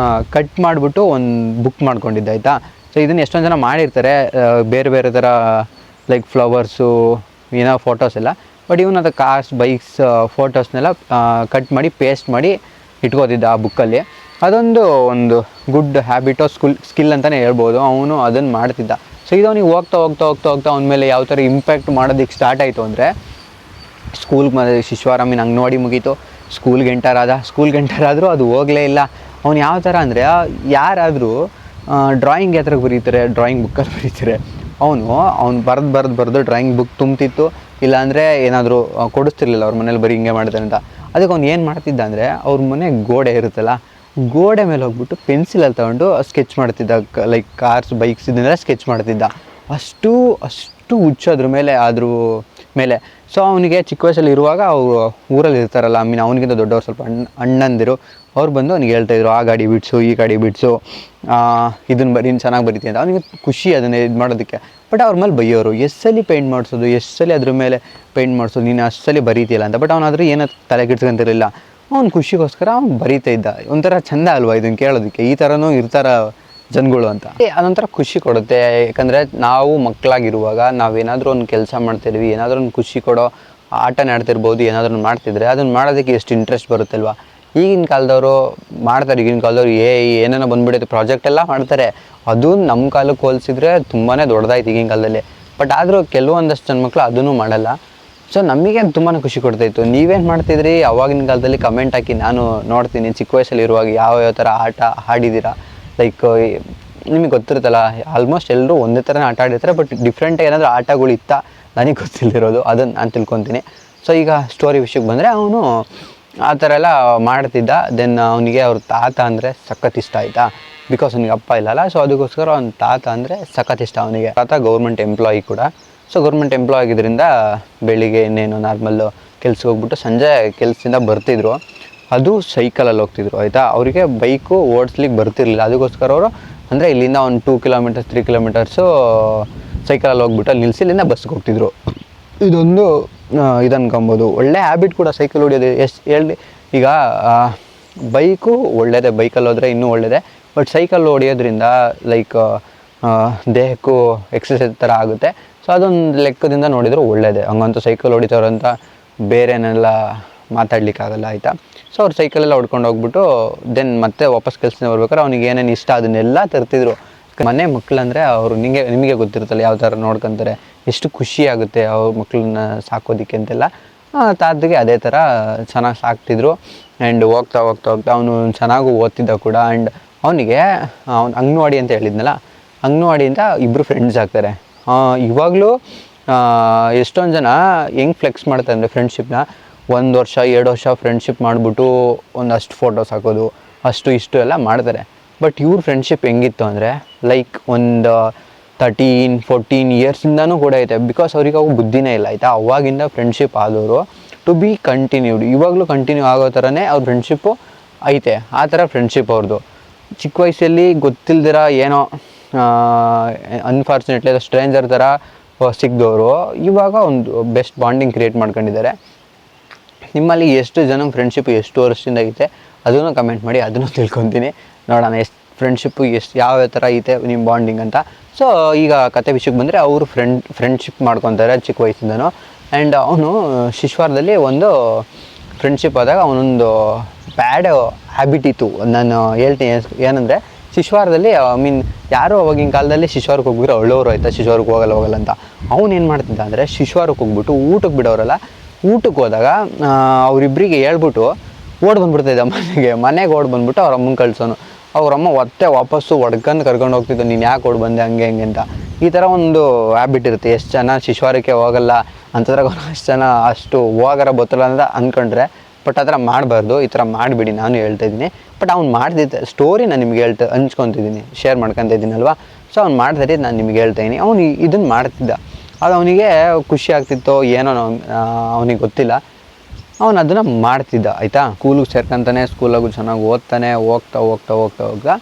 ಕಟ್ ಮಾಡಿಬಿಟ್ಟು ಒಂದು ಬುಕ್ ಮಾಡ್ಕೊಂಡಿದ್ದ, ಆಯಿತಾ. ಸೊ ಇದನ್ನು ಎಷ್ಟೊಂದು ಜನ ಮಾಡಿರ್ತಾರೆ, ಬೇರೆ ಬೇರೆ ಥರ ಲೈಕ್ ಫ್ಲವರ್ಸು ಏನೋ ಫೋಟೋಸ್ ಎಲ್ಲ. ಬಟ್ ಇವನು ಅದು ಕಾರ್ಸ್, ಬೈಕ್ಸ್ ಫೋಟೋಸ್ನೆಲ್ಲ ಕಟ್ ಮಾಡಿ ಪೇಸ್ಟ್ ಮಾಡಿ ಇಟ್ಕೋತಿದ್ದ ಆ ಬುಕ್ಕಲ್ಲಿ. ಅದೊಂದು ಗುಡ್ ಹ್ಯಾಬಿಟೋ ಸ್ಕಿಲ್ ಅಂತಲೇ ಹೇಳ್ಬೋದು. ಅವನು ಅದನ್ನು ಮಾಡ್ತಿದ್ದ. ಸೊ ಇದು ಅವನಿಗೆ ಹೋಗ್ತಾ ಅವನ ಮೇಲೆ ಯಾವ ಥರ ಇಂಪ್ಯಾಕ್ಟ್ ಮಾಡೋದಕ್ಕೆ ಸ್ಟಾರ್ಟ್ ಆಯಿತು ಅಂದರೆ, ಸ್ಕೂಲ್ಗೆ ಶಿಶುವಾರಾಮಿನ ಅಂಗನವಾಡಿ ಮುಗೀತು, ಸ್ಕೂಲ್ಗೆ ಎಂಟರಾದರೂ ಅದು ಹೋಗಲೇ ಇಲ್ಲ. ಅವ್ನು ಯಾವ ಥರ ಅಂದರೆ, ಯಾರಾದರೂ ಡ್ರಾಯಿಂಗ್ ಯಾತ್ರೆಗೆ ಬರೀತಾರೆ, ಡ್ರಾಯಿಂಗ್ ಬುಕ್ಕಲ್ಲಿ ಬರೀತಾರೆ, ಅವ್ನು ಬರೆದು ಡ್ರಾಯಿಂಗ್ ಬುಕ್ ತುಂಬ್ತಿತ್ತು. ಇಲ್ಲಾಂದರೆ ಏನಾದರೂ ಕೊಡಿಸ್ತಿರ್ಲಿಲ್ಲ ಅವ್ರ ಮನೇಲಿ, ಬರೀ ಹಿಂಗೆ ಮಾಡ್ತಾರೆ ಅಂತ. ಅದಕ್ಕೆ ಅವ್ನು ಏನು ಮಾಡ್ತಿದ್ದ ಅಂದರೆ, ಅವ್ರ ಮನೆ ಗೋಡೆ ಇರುತ್ತಲ್ಲ, ಗೋಡೆ ಮೇಲೆ ಹೋಗ್ಬಿಟ್ಟು ಪೆನ್ಸಿಲಲ್ಲಿ ತೊಗೊಂಡು ಸ್ಕೆಚ್ ಮಾಡ್ತಿದ್ದ, ಲೈಕ್ ಕಾರ್ಸ್, ಬೈಕ್ಸ್ ಇದನ್ನೆಲ್ಲ ಸ್ಕೆಚ್ ಮಾಡ್ತಿದ್ದ. ಅಷ್ಟು ಹುಚ್ಚೋದ್ರ ಮೇಲೆ. ಸೊ ಅವನಿಗೆ ಚಿಕ್ಕ ವಯಸ್ಸಲ್ಲಿ ಇರುವಾಗ ಅವರು ಊರಲ್ಲಿ ಇರ್ತಾರಲ್ಲ, ಅವನಿಗಿಂತ ದೊಡ್ಡವ್ರು ಸ್ವಲ್ಪ ಅಣ್ಣಂದಿರು, ಅವ್ರು ಬಂದು ಅವ್ನಿಗೆ ಹೇಳ್ತಾಯಿದ್ರು, ಆ ಗಾಡಿ ಬಿಡಿಸು, ಈ ಗಾಡಿ ಬಿಡಿಸು, ಇದನ್ನು ಬರೀ ಚೆನ್ನಾಗಿ ಬರೀತೀನಿ ಅಂತ. ಅವನಿಗೆ ಖುಷಿ ಅದನ್ನೇ ಇದು ಮಾಡೋದಕ್ಕೆ. ಬಟ್ ಅವ್ರ ಮೇಲೆ ಬೈಯೋರು, ಎಷ್ಟು ಸಲ ಪೇಂಟ್ ಮಾಡಿಸೋದು, ಎಷ್ಟು ಸಲ ಅದ್ರ ಮೇಲೆ ಪೇಂಟ್ ಮಾಡಿಸೋದು, ನೀನು ಅಷ್ಟು ಸಲ ಬರೀತಿಲ್ಲ ಅಂತ. ಬಟ್ ಅವನಾದರೂ ಏನೋ ತಲೆ ಕೆಡ್ಸ್ಕೊಂತಿರಲಿಲ್ಲ. ಅವ್ನು ಖುಷಿಗೋಸ್ಕರ ಅವ್ನು ಬರೀತಾ ಇದ್ದ. ಒಂಥರ ಚೆಂದ ಅಲ್ವಾ ಇದನ್ನು ಕೇಳೋದಕ್ಕೆ, ಈ ಥರನೂ ಇರ್ತಾರ ಜನಗಳು ಅಂತ. ಅದೊಂಥರ ಖುಷಿ ಕೊಡುತ್ತೆ. ಯಾಕಂದರೆ ನಾವು ಮಕ್ಕಳಾಗಿರುವಾಗ ನಾವೇನಾದರೂ ಒಂದು ಕೆಲಸ ಮಾಡ್ತಿದ್ವಿ, ಏನಾದರೂ ಒಂದು ಖುಷಿ ಕೊಡೋ ಆಟನ ಆಡ್ತಿರ್ಬೋದು, ಏನಾದರೂ ಮಾಡ್ತಿದ್ರೆ ಅದನ್ನು ಮಾಡೋದಕ್ಕೆ ಎಷ್ಟು ಇಂಟ್ರೆಸ್ಟ್ ಬರುತ್ತಲ್ವ. ಈಗಿನ ಕಾಲದವರು ಮಾಡ್ತಾರೆ, ಈಗಿನ ಕಾಲದವ್ರು ಏನೇನೋ ಬಂದುಬಿಡುತ್ತೆ, ಪ್ರಾಜೆಕ್ಟ್ ಎಲ್ಲ ಮಾಡ್ತಾರೆ. ಅದು ನಮ್ಮ ಕಾಲಕ್ಕೆ ಹೋಲಿಸಿದ್ರೆ ತುಂಬಾ ದೊಡ್ಡದಾಯ್ತು ಈಗಿನ ಕಾಲದಲ್ಲಿ. ಬಟ್ ಆದರೂ ಕೆಲವೊಂದಷ್ಟು ಜನ ಮಕ್ಕಳು ಅದನ್ನು ಮಾಡಲ್ಲ. ಸೊ ನಮಗೆ ತುಂಬಾ ಖುಷಿ ಕೊಡ್ತಾಯಿತ್ತು. ನೀವೇನು ಮಾಡ್ತಿದ್ರಿ ಅವಾಗಿನ ಕಾಲದಲ್ಲಿ ಕಮೆಂಟ್ ಹಾಕಿ, ನಾನು ನೋಡ್ತೀನಿ. ಚಿಕ್ಕ ವಯಸ್ಸಲ್ಲಿ ಇರುವಾಗ ಯಾವ ಥರ ಆಟ ಆಡಿದ್ದೀರಾ, ಲೈಕ್ ನಿಮಗೆ ಗೊತ್ತಿರುತ್ತಲ್ಲ, ಆಲ್ಮೋಸ್ಟ್ ಎಲ್ಲರೂ ಒಂದೇ ಥರ ಆಟ ಆಡಿರ್ತಾರೆ. ಬಟ್ ಡಿಫ್ರೆಂಟಾಗಿ ಏನಾದರೂ ಆಟಗಳು ಇತ್ತ ನನಗೆ ಗೊತ್ತಿಲ್ಲದಿರೋದು, ಅದನ್ನು ನಾನು ತಿಳ್ಕೊತೀನಿ. ಸೊ ಈಗ ಸ್ಟೋರಿ ವಿಷಯಕ್ಕೆ ಬಂದರೆ, ಅವನು ಆ ಥರ ಎಲ್ಲ ಮಾಡ್ತಿದ್ದ. ದೆನ್ ಅವನಿಗೆ ಅವ್ರ ತಾತ ಅಂದರೆ ಸಖತ್ ಇಷ್ಟ ಆಯಿತಾ, ಬಿಕಾಸ್ ಅವನಿಗೆ ಅಪ್ಪ ಇಲ್ಲಲ್ಲ. ಸೊ ಅದಕ್ಕೋಸ್ಕರ ಅವ್ನ ತಾತ ಅಂದರೆ ಸಖತ್ ಇಷ್ಟ ಅವನಿಗೆ. ತಾತ ಗೌರ್ಮೆಂಟ್ ಎಂಪ್ಲಾಯಿ ಕೂಡ. ಸೊ ಗೌರ್ಮೆಂಟ್ ಎಂಪ್ಲಾಯ್ ಆಗಿದ್ದರಿಂದ ಬೆಳಿಗ್ಗೆ ಇನ್ನೇನು ನಾರ್ಮಲ್ಲು ಕೆಲ್ಸಕ್ಕೆ ಹೋಗ್ಬಿಟ್ಟು ಸಂಜೆ ಕೆಲಸದಿಂದ ಬರ್ತಿದ್ರು. ಅದು ಸೈಕಲಲ್ಲಿ ಹೋಗ್ತಿದ್ರು, ಆಯಿತಾ. ಅವರಿಗೆ ಬೈಕು ಓಡಿಸ್ಲಿಕ್ಕೆ ಬರ್ತಿರ್ಲಿಲ್ಲ. ಅದಕ್ಕೋಸ್ಕರ ಅವರು ಅಂದರೆ ಇಲ್ಲಿಂದ ಒಂದು 2 ಕಿಲೋಮೀಟರ್ಸ್ 3 ಕಿಲೋಮೀಟರ್ಸು ಸೈಕಲಲ್ಲಿ ಹೋಗ್ಬಿಟ್ಟು ಅಲ್ಲಿ ನಿಲ್ಲಿಸಿ ಇಲ್ಲಿಂದ ಬಸ್ಗೆ ಹೋಗ್ತಿದ್ರು. ಇದೊಂದು ಇದು ಅನ್ಕೊಬೋದು, ಒಳ್ಳೆ ಹ್ಯಾಬಿಟ್ ಕೂಡ ಸೈಕಲ್ ಹೊಡಿಯೋದು. ಎಷ್ಟು ಹೇಳಿ, ಈಗ ಬೈಕು ಒಳ್ಳೆಯದೇ, ಬೈಕಲ್ಲಿ ಹೋದರೆ ಇನ್ನೂ ಒಳ್ಳೆಯದೇ. ಬಟ್ ಸೈಕಲ್ ಹೊಡಿಯೋದ್ರಿಂದ ಲೈಕ್ ದೇಹಕ್ಕೂ ಎಕ್ಸಸೈಸ್ ಥರ ಆಗುತ್ತೆ. ಸೊ ಅದೊಂದು ಲೆಕ್ಕದಿಂದ ನೋಡಿದರೂ ಒಳ್ಳೆಯದೇ. ಹಂಗಂತೂ ಸೈಕಲ್ ಹೊಡಿತಾರಂತ ಬೇರೆನೆಲ್ಲ ಮಾತಾಡಲಿಕ್ಕಾಗಲ್ಲ, ಆಯಿತಾ. ಸೊ ಅವ್ರು ಸೈಕಲೆಲ್ಲ ಹೊಡ್ಕೊಂಡು ಹೋಗ್ಬಿಟ್ಟು ದೆನ್ ಮತ್ತೆ ವಾಪಸ್ ಕೆಲಸದಿಂದ ಬರ್ಬೇಕಾದ್ರೆ ಅವ್ನಿಗೆ ಏನೇನು ಇಷ್ಟ ಅದನ್ನೆಲ್ಲ ತರ್ತಿದ್ರು. ಮನೆ ಮಕ್ಕಳಂದರೆ ಅವರು ನಿಮಗೆ ಗೊತ್ತಿರುತ್ತಲ್ಲ ಯಾವ ಥರ ನೋಡ್ಕೊತಾರೆ, ಎಷ್ಟು ಖುಷಿ ಆಗುತ್ತೆ ಅವ್ರ ಮಕ್ಕಳನ್ನ ಸಾಕೋದಕ್ಕೆ ಅಂತೆಲ್ಲ. ತಾತಗೆ ಅದೇ ಥರ ಚೆನ್ನಾಗಿ ಸಾಕ್ತಿದ್ರು. ಆ್ಯಂಡ್ ಹೋಗ್ತಾ ಅವನು ಚೆನ್ನಾಗೂ ಓದ್ತಿದ್ದ ಕೂಡ. ಆ್ಯಂಡ್ ಅವನಿಗೆ ಅವ್ನು ಅಂಗನವಾಡಿ ಅಂತ ಹೇಳಿದ್ನಲ್ಲ, ಅಂಗನವಾಡಿಯಿಂದ ಇಬ್ಬರು ಫ್ರೆಂಡ್ಸ್ ಆಗ್ತಾರೆ. ಇವಾಗಲೂ ಎಷ್ಟೊಂದು ಜನ ಹೆಂಗೆ ಫ್ಲೆಕ್ಸ್ ಮಾಡ್ತಾರೆ ಅಂದರೆ ಫ್ರೆಂಡ್ಶಿಪ್ನ, 1 ವರ್ಷ 2 ವರ್ಷ ಫ್ರೆಂಡ್ಶಿಪ್ ಮಾಡಿಬಿಟ್ಟು ಒಂದಷ್ಟು ಫೋಟೋಸ್ ಹಾಕೋದು, ಇಷ್ಟು ಎಲ್ಲ ಮಾಡ್ತಾರೆ. ಬಟ್ ಇವ್ರ ಫ್ರೆಂಡ್ಶಿಪ್ ಹೆಂಗಿತ್ತು ಅಂದರೆ, ಲೈಕ್ ಒಂದು 13-14 ಇಯರ್ಸಿಂದನೂ ಕೂಡ ಐತೆ. ಬಿಕಾಸ್ ಅವ್ರಿಗೆ ಅವು ಬುದ್ಧಿನೇ ಇಲ್ಲ, ಆಯಿತಾ. ಅವಾಗಿಂದ ಫ್ರೆಂಡ್ಶಿಪ್ ಆದವರು ಟು ಬಿ ಕಂಟಿನ್ಯೂಡ್, ಇವಾಗಲೂ ಕಂಟಿನ್ಯೂ ಆಗೋ ಥರನೇ ಅವ್ರ ಫ್ರೆಂಡ್ಶಿಪ್ಪು ಐತೆ. ಆ ಥರ ಫ್ರೆಂಡ್ಶಿಪ್ ಅವ್ರದ್ದು. ಚಿಕ್ಕ ವಯಸ್ಸಲ್ಲಿ ಗೊತ್ತಿಲ್ದಿರ ಏನೋ ಅನ್ಫಾರ್ಚುನೇಟ್ಲಿ ಅದು ಸ್ಟ್ರೇಂಜರ್ ಥರ ಸಿಕ್ಕಿದವರು ಇವಾಗ ಒಂದು ಬೆಸ್ಟ್ ಬಾಂಡಿಂಗ್ ಕ್ರಿಯೇಟ್ ಮಾಡ್ಕೊಂಡಿದ್ದಾರೆ. ನಿಮ್ಮಲ್ಲಿ ಎಷ್ಟು ಜನ ಫ್ರೆಂಡ್ಶಿಪ್ ಎಷ್ಟು ವರ್ಷದಿಂದ ಐತೆ ಅದನ್ನು ಕಮೆಂಟ್ ಮಾಡಿ, ಅದನ್ನು ತಿಳ್ಕೊತೀನಿ, ನೋಡೋಣ ಎಷ್ಟು ಫ್ರೆಂಡ್ಶಿಪ್ಪು ಎಷ್ಟು ಯಾವ ಥರ ಐತೆ ನಿಮ್ಮ ಬಾಂಡಿಂಗ್ ಅಂತ. ಸೊ ಈಗ ಕತೆ ವಿಷಯಕ್ಕೆ ಬಂದರೆ ಅವರು ಫ್ರೆಂಡ್ಶಿಪ್ ಮಾಡ್ಕೊತಾರೆ ಚಿಕ್ಕ ವಯಸ್ಸಿಂದನೂ. ಆ್ಯಂಡ್ ಅವನು ಶಿಶ್ವಾರದಲ್ಲಿ ಒಂದು ಫ್ರೆಂಡ್ಶಿಪ್ ಆದಾಗ ಅವನೊಂದು ಬ್ಯಾಡ್ ಹ್ಯಾಬಿಟ್ ಇತ್ತು. ನಾನು ಹೇಳ್ತೀನಿ ಏನಂದರೆ, ಶಿಶ್ವಾರದಲ್ಲಿ ಯಾರು ಅವಾಗಿನ ಕಾಲದಲ್ಲಿ ಶಿಶ್ವಾರಕ್ಕೆ ಹೋಗ್ಬಿಟ್ರೆ ಒಳ್ಳೆಯವರು ಆಯ್ತಾ, ಶಿಶ್ವಾರಕ್ಕೆ ಹೋಗಲ್ಲ ಅಂತ. ಅವ್ನು ಏನು ಮಾಡ್ತಿದ್ದ ಅಂದರೆ, ಶಿಶ್ವಾರಕ್ಕೆ ಹೋಗ್ಬಿಟ್ಟು ಊಟಕ್ಕೆ ಬಿಡೋರಲ್ಲ, ಊಟಕ್ಕೆ ಹೋದಾಗ ಅವರಿಬ್ಬರಿಗೆ ಹೇಳ್ಬಿಟ್ಟು ಓಡ್ ಬಂದ್ಬಿಡ್ತಾಯಿದ್ದ ಮನೆಗೆ ಓಡ್ ಬಂದ್ಬಿಟ್ಟು ಅವ್ರ ಅಮ್ಮನ ಕಳ್ಸೋನು. ಅವ್ರಮ್ಮ ವಾಪಸ್ಸು ಹೊಡ್ಕೊಂಡು ಕರ್ಕೊಂಡು ಹೋಗ್ತಿದ್ದು, ನೀನು ಯಾಕೆ ಓಡ್ ಬಂದೆ ಹಂಗೆ ಅಂತ. ಈ ಥರ ಒಂದು ಹ್ಯಾಬಿಟ್ ಇರುತ್ತೆ. ಎಷ್ಟು ಜನ ಶಿಶ್ವಾರಕ್ಕೆ ಹೋಗಲ್ಲ ಅಂತಂದ್ರೆ ಅಷ್ಟು ಜನ ಅಷ್ಟು ಹೋಗಾರ ಗೊತ್ತಲ್ಲ ಅಂತ ಅಂದ್ಕೊಂಡ್ರೆ, ಬಟ್ ಆ ಥರ ಮಾಡಬಾರ್ದು. ಈ ಥರ ಮಾಡಿಬಿಡಿ, ನಾನು ಹೇಳ್ತಾಯಿದ್ದೀನಿ. ಬಟ್ ಅವ್ನು ಮಾಡ್ತಿದ್ದ ಸ್ಟೋರಿ ನಾನು ನಿಮ್ಗೆ ಹಂಚ್ಕೊತಿದ್ದೀನಿ, ಶೇರ್ ಮಾಡ್ಕೊತ ಇದ್ದೀನಲ್ವ. ಸೊ ಅವ್ನು ಮಾಡ್ತಾರೆ, ನಾನು ನಿಮ್ಗೆ ಹೇಳ್ತಾಯಿದ್ದೀನಿ. ಅವನು ಇದನ್ನು ಮಾಡ್ತಿದ್ದ, ಅದು ಅವನಿಗೆ ಖುಷಿ ಆಗ್ತಿತ್ತೋ ಏನೋ ಅವನಿಗೆ ಗೊತ್ತಿಲ್ಲ, ಅವನು ಅದನ್ನು ಮಾಡ್ತಿದ್ದ ಆಯಿತಾ. ಸ್ಕೂಲಿಗೆ ಸೇರ್ಕೊಂತಾನೆ, ಸ್ಕೂಲಾಗೂ ಚೆನ್ನಾಗಿ ಓದ್ತಾನೆ, ಹೋಗ್ತಾ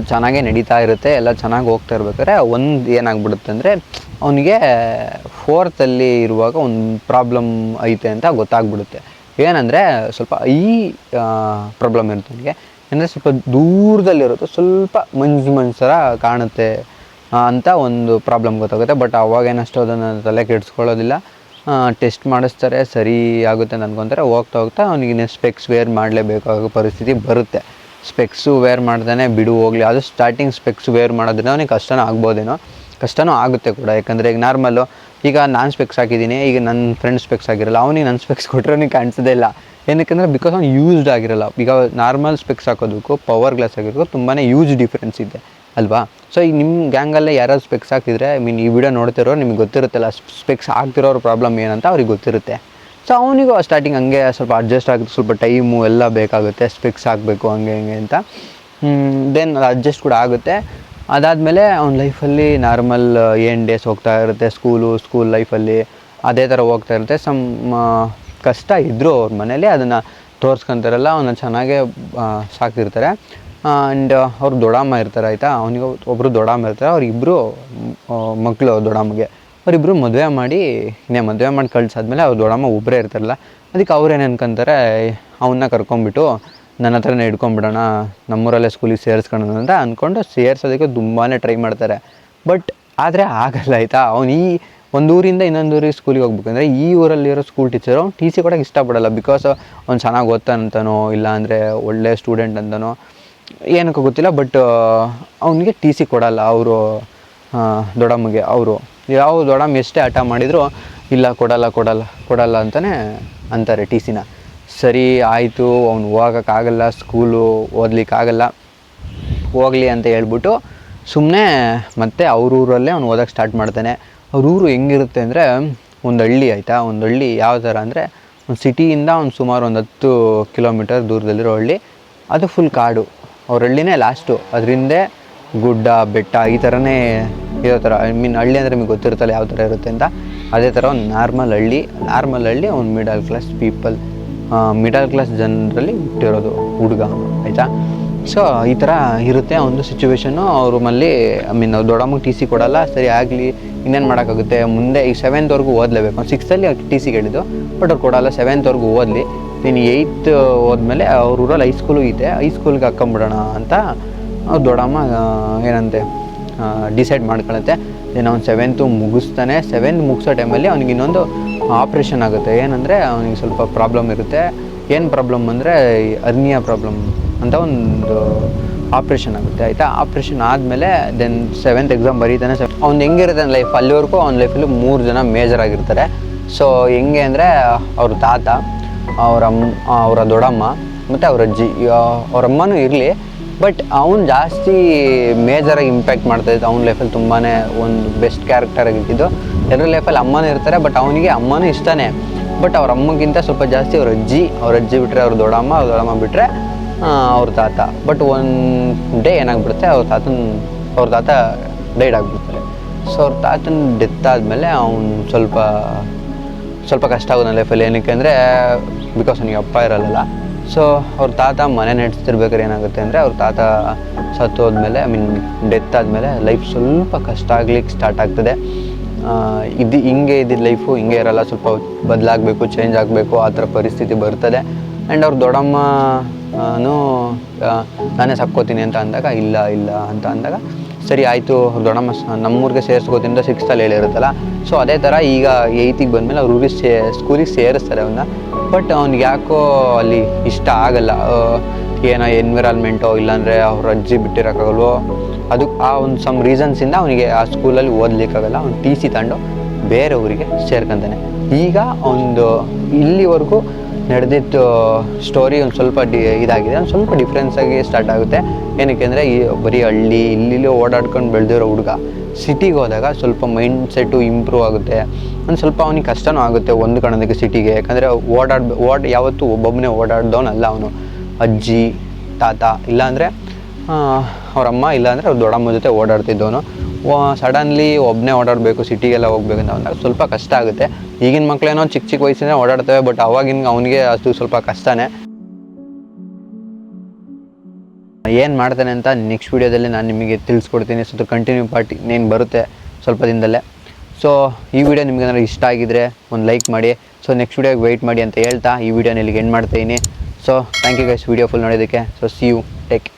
ಚೆನ್ನಾಗೇ ನಡೀತಾ ಇರುತ್ತೆ, ಎಲ್ಲ ಚೆನ್ನಾಗಿ ಹೋಗ್ತಾ ಇರ್ಬೇಕಾದ್ರೆ ಒಂದು ಏನಾಗ್ಬಿಡುತ್ತೆ ಅಂದರೆ, ಅವನಿಗೆ 4th ಇರುವಾಗ ಒಂದು ಪ್ರಾಬ್ಲಮ್ ಐತೆ ಅಂತ ಗೊತ್ತಾಗ್ಬಿಡುತ್ತೆ. ಏನಂದರೆ ಸ್ವಲ್ಪ ಪ್ರಾಬ್ಲಮ್ ಇರುತ್ತೆ ಅವನಿಗೆ. ಅಂದರೆ ಸ್ವಲ್ಪ ದೂರದಲ್ಲಿರುತ್ತೆ, ಸ್ವಲ್ಪ ಮಂಜು ಥರ ಕಾಣುತ್ತೆ ಅಂತ ಒಂದು ಪ್ರಾಬ್ಲಮ್ ಗೊತ್ತಾಗುತ್ತೆ. ಬಟ್ ಅವಾಗೇನಷ್ಟು ಅದನ್ನು ತಲೆ ಕೆಡಿಸ್ಕೊಳ್ಳೋದಿಲ್ಲ. ಟೆಸ್ಟ್ ಮಾಡಿಸ್ತಾರೆ, ಸರಿ ಆಗುತ್ತೆ ಅಂತ ಅಂದ್ಕೊತಾರೆ. ಹೋಗ್ತಾ ಅವನಿಗೆ ಸ್ಪೆಕ್ಸ್ ವೇರ್ ಮಾಡಲೇಬೇಕಾಗೋ ಪರಿಸ್ಥಿತಿ ಬರುತ್ತೆ. ಸ್ಪೆಕ್ಸು ವೇರ್ ಮಾಡ್ತಾನೆ, ಬಿಡು ಹೋಗಲಿ. ಅದು ಸ್ಟಾರ್ಟಿಂಗ್ ಸ್ಪೆಕ್ಸ್ ವೇರ್ ಮಾಡೋದ್ರಿಂದ ಅವನಿಗೆ ಕಷ್ಟನೂ ಆಗುತ್ತೆ ಕೂಡ. ಯಾಕಂದರೆ ಈಗ ನಾರ್ಮಲ್ಲು, ಈಗ ನಾನು ಸ್ಪೆಕ್ಸ್ ಹಾಕಿದ್ದೀನಿ, ಈಗ ನನ್ನ ಫ್ರೆಂಡ್ ಸ್ಪೆಕ್ಸ್ ಆಗಿರಲ್ಲ, ಅವನಿಗೆ ನನ್ನ ಸ್ಪೆಕ್ಸ್ ಕೊಟ್ಟರೆ ಅವನಿಗೆ ಕಾಣಿಸೋದೇ ಇಲ್ಲ. ಏನಕ್ಕೆ ಬಿಕಾಸ್ ಅವ್ನು ಯೂಸ್ಡ್ ಆಗಿರಲ್ಲ. ಈಗ ನಾರ್ಮಲ್ ಸ್ಪೆಕ್ಸ್ ಹಾಕೋದಕ್ಕೂ ಪವರ್ ಗ್ಲಾಸ್ ಆಗಿರೋದಕ್ಕೂ ತುಂಬಾ ಯೂಸ್ ಡಿಫ್ರೆನ್ಸ್ ಇದೆ ಅಲ್ವಾ. ಸೊ ಈಗ ನಿಮ್ಮ ಗ್ಯಾಂಗಲ್ಲೇ ಯಾರಾದ್ರು ಸ್ಪೆಕ್ಸ್ ಹಾಕಿದ್ರೆ, ಈ ವಿಡಿಯೋ ನೋಡ್ತಿರೋ ನಿಮಗೆ ಗೊತ್ತಿರುತ್ತಲ್ಲ, ಸ್ಪೆಕ್ಸ್ ಹಾಕ್ತಿರೋರ ಪ್ರಾಬ್ಲಮ್ ಏನಂತ ಅವ್ರಿಗೆ ಗೊತ್ತಿರುತ್ತೆ. ಸೊ ಅವನಿಗೂ ಸ್ಟಾರ್ಟಿಂಗ್ ಹಂಗೆ ಸ್ವಲ್ಪ ಅಡ್ಜಸ್ಟ್ ಆಗುತ್ತೆ, ಸ್ವಲ್ಪ ಟೈಮು ಎಲ್ಲ ಬೇಕಾಗುತ್ತೆ, ಸ್ಪೆಕ್ಸ್ ಹಾಕಬೇಕು ಹಂಗೆ ಅಂತ. ದೆನ್ ಅದು ಅಡ್ಜಸ್ಟ್ ಕೂಡ ಆಗುತ್ತೆ. ಅದಾದಮೇಲೆ ಅವ್ನ ಲೈಫಲ್ಲಿ ನಾರ್ಮಲ್ ಏನು ಡೇಸ್ ಹೋಗ್ತಾ ಇರುತ್ತೆ, ಸ್ಕೂಲ್ ಲೈಫಲ್ಲಿ ಅದೇ ಥರ ಹೋಗ್ತಾ ಇರುತ್ತೆ. ಕಷ್ಟ ಇದ್ದರೂ ಅವ್ರ ಮನೇಲಿ ಅದನ್ನು ತೋರಿಸ್ಕೊತಾರಲ್ಲ, ಅವನ್ನ ಚೆನ್ನಾಗೇ ಸಾಕಿರ್ತಾರೆ. ಆ್ಯಂಡ್ ಅವ್ರು ದೊಡ್ಡಮ್ಮ ಇರ್ತಾರೆ ಆಯಿತಾ. ಅವನಿಗೆ ಒಬ್ಬರು ದೊಡ್ಡಮ್ಮ ಇರ್ತಾರೆ, ಅವ್ರಿಬ್ಬರು ಮಕ್ಕಳು ದೊಡ್ಡಮ್ಮಗೆ. ಅವರಿಬ್ಬರು ಮದುವೆ ಮಾಡಿ ಕಳ್ಸಾದ್ಮೇಲೆ ಅವ್ರು ದೊಡ್ಡಮ್ಮ ಒಬ್ಬರೇ ಇರ್ತಾರಲ್ಲ, ಅದಕ್ಕೆ ಅವ್ರೇನು ಅನ್ಕೊಂತಾರೆ, ಅವನ್ನ ಕರ್ಕೊಂಬಿಟ್ಟು ನನ್ನ ಹತ್ರನೇ ಇಟ್ಕೊಂಡ್ಬಿಡೋಣ, ನಮ್ಮೂರಲ್ಲೇ ಸ್ಕೂಲಿಗೆ ಸೇರಿಸ್ಕೊಳ್ಳೋಣ ಅಂತ ಅಂದ್ಕೊಂಡು ಸೇರಿಸೋದಕ್ಕೆ ತುಂಬಾ ಟ್ರೈ ಮಾಡ್ತಾರೆ. ಬಟ್ ಆದರೆ ಆಗಲ್ಲ ಆಯಿತಾ. ಅವ್ನು ಒಂದು ಊರಿಂದ ಇನ್ನೊಂದು ಊರಿಗೆ ಸ್ಕೂಲಿಗೆ ಹೋಗ್ಬೇಕಂದ್ರೆ ಈ ಊರಲ್ಲಿರೋ ಸ್ಕೂಲ್ ಟೀಚರು ಟಿ ಸಿ ಕೊಡೋಕೆ ಇಷ್ಟಪಡಲ್ಲ. ಬಿಕಾಸ್ ಅವ್ನು ಚೆನ್ನಾಗಿ ಓದ್ತಾನಂತನೋ ಇಲ್ಲ ಅಂದರೆ ಒಳ್ಳೆ ಸ್ಟೂಡೆಂಟ್ ಅಂತನೋ ಏನಕ್ಕೂ ಗೊತ್ತಿಲ್ಲ. ಬಟ್ ಅವನಿಗೆ ಟಿ ಸಿ ಕೊಡಲ್ಲ ಅವರು ದೊಡ್ಡಮ್ಮಗೆ. ಯಾವ ದೊಡ್ಡಮ್ಮ ಎಷ್ಟೇ ಹಠ ಮಾಡಿದರೂ ಇಲ್ಲ ಕೊಡಲ್ಲ ಅಂತಲೇ ಅಂತಾರೆ ಟಿ ಸಿನ. ಸರಿ ಆಯಿತು, ಅವ್ನು ಹೋಗೋಕ್ಕಾಗಲ್ಲ, ಸ್ಕೂಲು ಓದಲಿಕ್ಕಾಗಲ್ಲ, ಹೋಗಲಿ ಅಂತ ಹೇಳ್ಬಿಟ್ಟು ಸುಮ್ಮನೆ ಮತ್ತೆ ಅವ್ರ ಊರಲ್ಲೇ ಅವ್ನು ಓದೋಕ್ಕೆ ಸ್ಟಾರ್ಟ್ ಮಾಡ್ತಾನೆ. ಅವ್ರ ಊರು ಹೆಂಗಿರುತ್ತೆ ಅಂದರೆ ಒಂದು ಹಳ್ಳಿ ಆಯಿತಾ. ಒಂದು ಹಳ್ಳಿ ಯಾವ ಥರ ಅಂದರೆ, ಒಂದು ಸಿಟಿಯಿಂದ ಒಂದು ಸುಮಾರು ಒಂದು 10 ಕಿಲೋಮೀಟರ್ ದೂರದಲ್ಲಿರೋ ಹಳ್ಳಿ. ಅದು ಫುಲ್ ಕಾಡು. ಅವ್ರ ಹಳ್ಳಿನೇ ಲಾಸ್ಟು, ಅದರಿಂದ ಗುಡ್ಡ ಬೆಟ್ಟ ಈ ಥರನೇ ಇರೋ ಥರ. ಹಳ್ಳಿ ಅಂದರೆ ನಿಮಗೆ ಗೊತ್ತಿರುತ್ತಲ್ಲ ಯಾವ ಥರ ಇರುತ್ತೆ ಅಂತ. ಅದೇ ಥರ ಒಂದು ನಾರ್ಮಲ್ ಹಳ್ಳಿ ಒಂದು ಮಿಡಲ್ ಕ್ಲಾಸ್ ಜನರಲ್ಲಿ ಹುಟ್ಟಿರೋದು ಹುಡುಗ ಆಯಿತಾ. ಸೊ ಈ ಥರ ಇರುತ್ತೆ ಒಂದು ಸಿಚುವೇಶನ್ನು. ಅವ್ರ ಮಲ್ಲಿ ದೊಡ್ಡಮ್ಮಗೆ ಟಿ ಸಿ ಕೊಡಲ್ಲ. ಸರಿ ಆಗಲಿ, ಇನ್ನೇನು ಮಾಡೋಕ್ಕಾಗುತ್ತೆ, ಮುಂದೆ ಈಗ 7th ಓದಲೇಬೇಕು. 6th ಟಿ ಸಿ ಹೇಳಿದ್ದು, ಬಟ್ ಅವ್ರು ಕೊಡಲ್ಲ. 7th ಓದಲಿ, ನೀನು 8th ಹೋದ್ಮೇಲೆ ಅವ್ರ ಊರಲ್ಲಿ ಹೈಸ್ಕೂಲು ಇದೆ, ಹೈಸ್ಕೂಲ್ಗೆ ಹಾಕ್ಕೊಂಬಿಡೋಣ ಅಂತ ಅವ್ರು ದೊಡ್ಡಮ್ಮ ಏನಂತೆ ಡಿಸೈಡ್ ಮಾಡ್ಕೊಳುತ್ತೆ. ದೆನ್ ಅವ್ನು 7th ಮುಗಿಸ್ತಾನೆ. 7th ಮುಗಿಸೋ ಟೈಮಲ್ಲಿ ಅವ್ನಿಗೆ ಇನ್ನೊಂದು ಆಪ್ರೇಷನ್ ಆಗುತ್ತೆ. ಏನಂದರೆ ಅವನಿಗೆ ಸ್ವಲ್ಪ ಪ್ರಾಬ್ಲಮ್ ಇರುತ್ತೆ. ಏನು ಪ್ರಾಬ್ಲಮ್ ಅಂದರೆ ಅರ್ನಿಯಾ ಪ್ರಾಬ್ಲಮ್ ಅಂತ ಒಂದು ಆಪ್ರೇಷನ್ ಆಗುತ್ತೆ ಆಯಿತಾ. ಆಪ್ರೇಷನ್ ಆದಮೇಲೆ ದೆನ್ 7th ಎಕ್ಸಾಮ್ ಬರೀತಾನೆ. ಅವ್ನು ಹೆಂಗಿರುತ್ತೆ ಲೈಫ್, ಅಲ್ಲಿವರೆಗೂ ಅವ್ನ ಲೈಫಲ್ಲಿ 3 ಜನ ಮೇಜರ್ ಆಗಿರ್ತಾರೆ. ಸೊ ಹೆಂಗೆ ಅಂದರೆ ಅವ್ರ ತಾತ, ಅವರ ದೊಡ್ಡಮ್ಮ ಮತ್ತು ಅವ್ರ ಅಜ್ಜಿ. ಅವರಮ್ಮನೂ ಇರಲಿ, ಬಟ್ ಅವ್ನು ಜಾಸ್ತಿ ಮೇಜರಾಗಿ ಇಂಪ್ಯಾಕ್ಟ್ ಮಾಡ್ತಾಯಿದ್ದು. ಅವ್ನ ಲೈಫಲ್ಲಿ ತುಂಬಾ ಒಂದು ಬೆಸ್ಟ್ ಕ್ಯಾರೆಕ್ಟರ್ ಆಗಿದ್ದು. ಎಲ್ಲರ ಲೈಫಲ್ಲಿ ಅಮ್ಮನೂ ಇರ್ತಾರೆ, ಬಟ್ ಅವನಿಗೆ ಅಮ್ಮನೂ ಇಷ್ಟನೇ. ಬಟ್ ಅವ್ರ ಅಮ್ಮಗಿಂತ ಸ್ವಲ್ಪ ಜಾಸ್ತಿ ಅವ್ರ ಅಜ್ಜಿ ಬಿಟ್ಟರೆ ಅವ್ರ ದೊಡ್ಡಮ್ಮ ಬಿಟ್ಟರೆ ಅವ್ರ ತಾತ. ಬಟ್ ಒಂದು ಡೇ ಏನಾಗ್ಬಿಡುತ್ತೆ, ಅವ್ರ ತಾತ ಡೈಡ್ ಆಗಿಬಿಡ್ತಾರೆ. ಸೊ ಅವ್ರ ತಾತನ ಡೆತ್ ಆದಮೇಲೆ ಅವ್ನು ಸ್ವಲ್ಪ ಕಷ್ಟ ಆಗೋದು ಲೈಫಲ್ಲಿ. ಏನಕ್ಕೆ ಅಂದರೆ ಬಿಕಾಸ್ ಅವನಿಗೆ ಅಪ್ಪ ಇರಲ್ಲ. ಸೊ ಅವ್ರ ತಾತ ಮನೆ ನಡೆಸ್ತಿರ್ಬೇಕಾದ್ರೆ ಏನಾಗುತ್ತೆ ಅಂದರೆ, ಅವ್ರ ತಾತ ಸತ್ತೋದ್ಮೇಲೆ ಡೆತ್ ಆದಮೇಲೆ ಲೈಫ್ ಸ್ವಲ್ಪ ಕಷ್ಟ ಆಗ್ಲಿಕ್ಕೆ ಸ್ಟಾರ್ಟ್ ಆಗ್ತದೆ. ಇದು ಹಿಂಗೆ ಇದ್ದಿದ್ದು ಲೈಫು ಹಿಂಗೆ ಇರಲ್ಲ, ಸ್ವಲ್ಪ ಬದಲಾಗಬೇಕು, ಚೇಂಜ್ ಆಗಬೇಕು, ಆ ಥರ ಪರಿಸ್ಥಿತಿ ಬರ್ತದೆ. ಆ್ಯಂಡ್ ಅವ್ರ ದೊಡ್ಡಮ್ಮನೂ ನಾನೇ ಸಾಕ್ಕೋತೀನಿ ಅಂತ ಅಂದಾಗ ಇಲ್ಲ ಅಂತ ಅಂದಾಗ ಸರಿ ಆಯಿತು, ದೊಡ್ಡಮ್ಮ ನಮ್ಮೂರಿಗೆ ಸೇರಿಸ್ಕೋತಿಂದ 6th ಹೇಳಿರುತ್ತಲ್ಲ. ಸೊ ಅದೇ ಥರ ಈಗ 8th ಬಂದಮೇಲೆ ಅವ್ರ ಊರಿಗೆ ಸ್ಕೂಲಿಗೆ ಸೇರಿಸ್ತಾರೆ ಅವನ್ನ. ಬಟ್ ಅವ್ನಿಗೆ ಯಾಕೋ ಅಲ್ಲಿ ಇಷ್ಟ ಆಗಲ್ಲ, ಏನೋ ಎನ್ವಿರಾನ್ಮೆಂಟೋ ಇಲ್ಲಾಂದರೆ ಅವ್ರ ಅಜ್ಜಿ ಬಿಟ್ಟಿರೋಕ್ಕಾಗಲ್ವೋ, ಅದು ಆ ಒಂದು ಸಮ್ ರೀಸನ್ಸಿಂದ ಅವನಿಗೆ ಆ ಸ್ಕೂಲಲ್ಲಿ ಓದಲಿಕ್ಕಾಗಲ್ಲ. ಅವ್ನು TC ತಗೊಂಡು ಬೇರೆ ಊರಿಗೆ ಸೇರ್ಕೊಂತಾನೆ. ಈಗ ಒಂದು ಇಲ್ಲಿವರೆಗೂ ನಡೆದಿದ್ದು ಸ್ಟೋರಿ ಒಂದು ಸ್ವಲ್ಪ ಇದಾಗಿದೆ, ಒಂದು ಸ್ವಲ್ಪ ಡಿಫ್ರೆನ್ಸಾಗಿ ಸ್ಟಾರ್ಟ್ ಆಗುತ್ತೆ. ಏನಕ್ಕೆ ಅಂದರೆ ಈ ಬರೀ ಹಳ್ಳಿ ಇಲ್ಲಿ ಓಡಾಡ್ಕೊಂಡು ಬೆಳೆದಿರೋ ಹುಡುಗ ಸಿಟಿಗೆ ಹೋದಾಗ ಸ್ವಲ್ಪ ಮೈಂಡ್ ಸೆಟ್ಟು ಇಂಪ್ರೂವ್ ಆಗುತ್ತೆ. ಒಂದು ಸ್ವಲ್ಪ ಅವನಿಗೆ ಕಷ್ಟನೂ ಆಗುತ್ತೆ ಹೊಂದ್ಕೊಳ್ಳೋದಕ್ಕೆ ಸಿಟಿಗೆ. ಯಾಕಂದರೆ ಯಾವತ್ತೂ ಒಬ್ಬೊಬ್ಬನೇ ಓಡಾಡ್ದವನಲ್ಲ ಅವನು. ಅಜ್ಜಿ ತಾತ ಇಲ್ಲಾಂದರೆ ಅವರಮ್ಮ ಇಲ್ಲಾಂದರೆ ಅವ್ರ ದೊಡ್ಡಮ್ಮ ಜೊತೆ ಓಡಾಡ್ತಿದ್ದವನು. ಸಡನ್ಲಿ ಒಬ್ಬನೇ ಓಡಾಡಬೇಕು, ಸಿಟಿಗೆಲ್ಲ ಹೋಗ್ಬೇಕು ಅಂತ ಅಂದಾಗ ಸ್ವಲ್ಪ ಕಷ್ಟ ಆಗುತ್ತೆ. ಈಗಿನ ಮಕ್ಕಳೇನೋ ಚಿಕ್ಕ ವಯಸ್ಸಿಂದ ಓಡಾಡ್ತವೆ, ಬಟ್ ಅವಾಗಿನ ಅವನಿಗೆ ಅದು ಸ್ವಲ್ಪ ಕಷ್ಟನೇ. ಏನು ಮಾಡ್ತಾನೆ ಅಂತ ನೆಕ್ಸ್ಟ್ ವೀಡಿಯೋದಲ್ಲಿ ನಾನು ನಿಮಗೆ ತಿಳಿಸ್ಕೊಡ್ತೀನಿ. ಸೊ ಕಂಟಿನ್ಯೂ ಪಾರ್ಟ್ ಇನ್ನೇನು ಬರುತ್ತೆ ಸ್ವಲ್ಪ ದಿನದಲ್ಲೇ. ಸೊ ಈ ವಿಡಿಯೋ ನಿಮ್ಗೆ ಏನಾದ್ರು ಇಷ್ಟ ಆಗಿದ್ರೆ ಒಂದು ಲೈಕ್ ಮಾಡಿ. ಸೊ ನೆಕ್ಸ್ಟ್ ವೀಡಿಯೋಗೆ ವೆಯ್ಟ್ ಮಾಡಿ ಅಂತ ಹೇಳ್ತಾ ಈ ವಿಡಿಯೋನ ಇಲ್ಲಿಗೆ ಎಂಡ್ ಮಾಡ್ತಾಯಿದ್ದೀನಿ. So thank you guys video full ನೋಡೋದಕ್ಕೆ. So see you, take